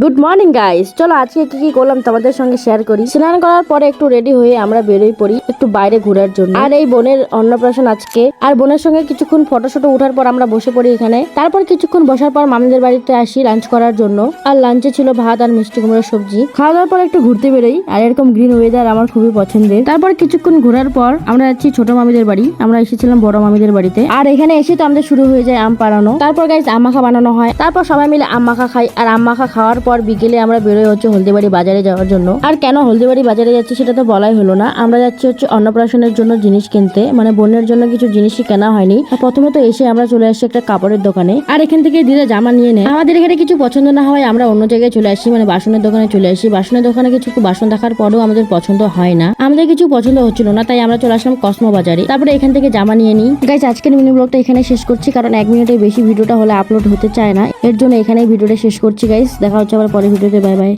Good morning guys, চলো আজকে কি কি করলাম তোমাদের সঙ্গে শেয়ার করি। স্নান করার পরে একটু রেডি হয়ে আমরা বেরোই পড়ি একটু বাইরে ঘোরার জন্য। আর এই বোনের অন্নপ্রাশন আজকে, আর বোনের সঙ্গে কিছুক্ষণ ফটোশটো ওঠার পর আমরা বসে পড়ি এখানে। তারপর কিছুক্ষণ বসার পর মামিদের বাড়িতে আসি লাঞ্চ করার জন্য। আর লাঞ্চে ছিল ভাত আর মিষ্টি কুমড়োর সবজি। খাওয়া দাওয়ার পর একটু ঘুরতে বেরোই, আর এরকম গ্রিন ওয়েদার আমার খুবই পছন্দের। তারপর কিছুক্ষণ ঘোরার পর আমরা যাচ্ছি ছোট মামিদের বাড়ি। আমরা এসেছিলাম বড় মামিদের বাড়িতে, আর এখানে এসে তো আমাদের শুরু হয়ে যায় আম পাড়ানো। তারপর গাইস আম মাখা বানানো হয়, তারপর সবাই মিলে আম মাখা খাই। আর আম মাখা খাওয়ার পর বিকেলে আমরা বেরোয় হচ্ছে হলদিবাড়ি বাজারে যাওয়ার জন্য। আর কেন হলদিবাড়ি বাজারে যাচ্ছি সেটা তো বলাই হলো না। আমরা যাচ্ছি হচ্ছে অন্নপ্রাশনের জন্য জিনিস কিনতে, মানে বোনের জন্য কিছু জিনিসই কেনা হয়নি। প্রথমে তো এসে আমরা চলে আসছি একটা কাপড়ের দোকানে, আর এখান থেকে দিদা জামা নিয়ে নেয়। আমাদের এখানে কিছু পছন্দ না হয় আমরা অন্য জায়গায় চলে আসি, মানে বাসনের দোকানে চলে আসি। বাসনের দোকানে কিছু বাসন দেখার পরেও আমাদের পছন্দ হয় না, আমাদের কিছু পছন্দ হচ্ছিল না, তাই আমরা চলে আসলাম কসমো বাজারে। তারপরে এখান থেকে জামা নিয়ে নিই। গাইস আজকের মিনি ব্লগটা এখানে শেষ করছি, কারণ 1 মিনিটের বেশি ভিডিওটা হলে আপলোড হতে চায় না, এর জন্য এখানে ভিডিওটা শেষ করছি। গাইস দেখা হচ্ছে আবার পরের ভিডিওতে, বাই বাই।